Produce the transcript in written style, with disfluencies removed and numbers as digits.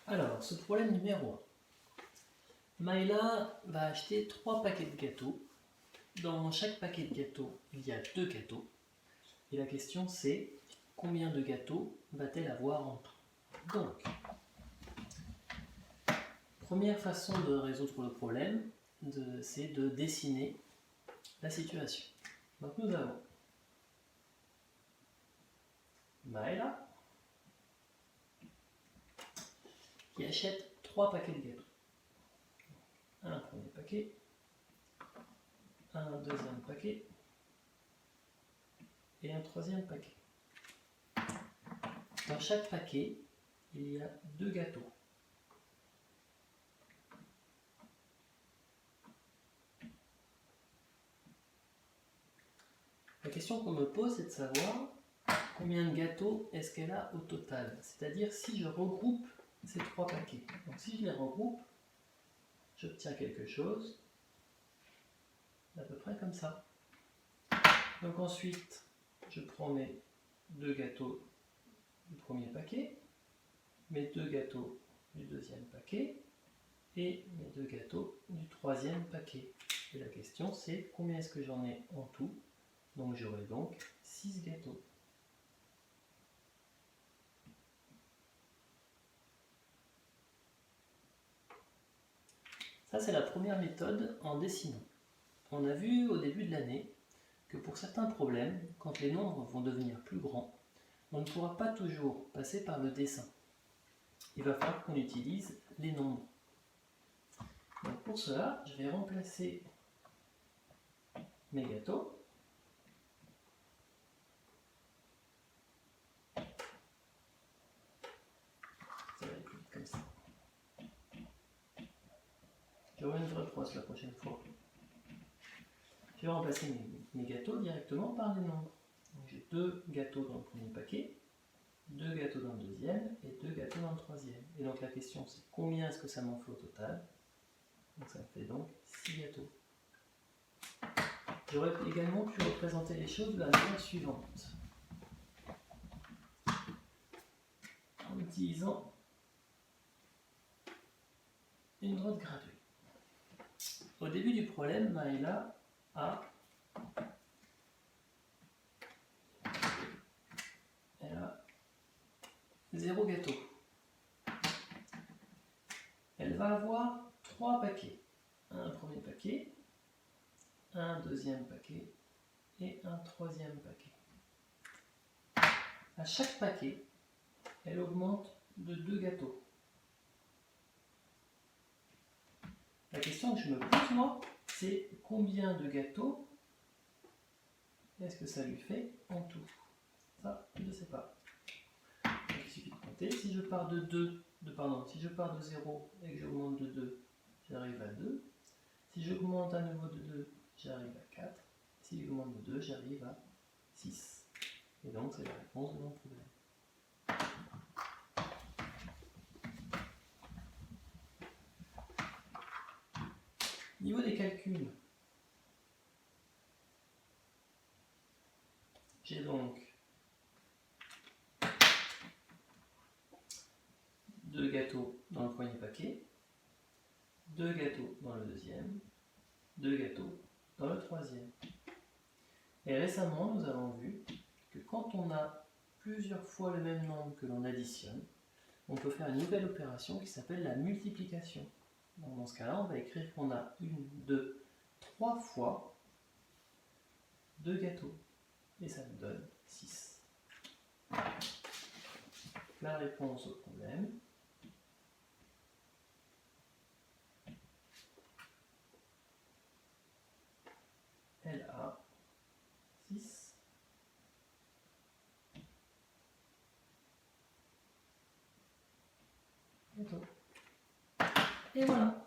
Alors, ce problème numéro 1. Maëla va acheter 3 paquets de gâteaux. Dans chaque paquet de gâteaux, il y a 2 gâteaux. Et la question c'est, combien de gâteaux va-t-elle avoir en tout? Donc, première façon de résoudre le problème, c'est de dessiner la situation. Donc nous avons Maëla qui achète 3 paquets de gâteaux. Un premier paquet, un deuxième paquet et un troisième paquet. Dans chaque paquet, il y a 2 gâteaux. La question qu'on me pose, c'est de savoir combien de gâteaux est-ce qu'elle a au total. C'est-à-dire si je regroupe ces 3 paquets. Donc si je les regroupe, j'obtiens quelque chose d'à peu près comme ça. Donc ensuite, je prends mes 2 gâteaux du premier paquet, mes 2 gâteaux du deuxième paquet et mes 2 gâteaux du troisième paquet. Et la question c'est combien est-ce que j'en ai en tout. Donc j'aurai donc 6 gâteaux. Ça c'est la première méthode en dessinant. On a vu au début de l'année que pour certains problèmes, quand les nombres vont devenir plus grands, on ne pourra pas toujours passer par le dessin. Il va falloir qu'on utilise les nombres. Donc pour cela, je vais remplacer mes gâteaux ça va être plus vite comme ça. J'aurai une vraie proche la prochaine fois. Je vais remplacer mes gâteaux directement par les nombres. J'ai 2 gâteaux dans le premier paquet, 2 gâteaux dans le deuxième et 2 gâteaux dans le troisième. Et donc la question c'est combien est-ce que ça m'en fait au total. Donc ça me fait donc 6 gâteaux. J'aurais également pu représenter les choses de la manière suivante. En utilisant une droite graduée. Au début du problème, Maëla a 0 gâteau. Elle va avoir 3 paquets. Un premier paquet, un deuxième paquet et un troisième paquet. À chaque paquet, elle augmente de 2 gâteaux. La question que je me pose moi, c'est combien de gâteaux est-ce que ça lui fait en tout? Ça, je ne sais pas. Donc, il suffit de compter. Si je pars de 0 et que j'augmente de 2, j'arrive à 2. Si j'augmente à nouveau de 2, j'arrive à 4. Si j'augmente de 2, j'arrive à 6. Et donc, c'est la réponse de mon problème. Niveau des calculs, j'ai donc 2 gâteaux dans le premier paquet, 2 gâteaux dans le deuxième, 2 gâteaux dans le troisième. Et récemment, nous avons vu que quand on a plusieurs fois le même nombre que l'on additionne, on peut faire une nouvelle opération qui s'appelle la multiplication. Donc dans ce cas-là, on va écrire qu'on a 1, 2, 3 fois 2 gâteaux. Et ça nous donne 6. La réponse au problème, elle a 6 gâteaux. Et voilà.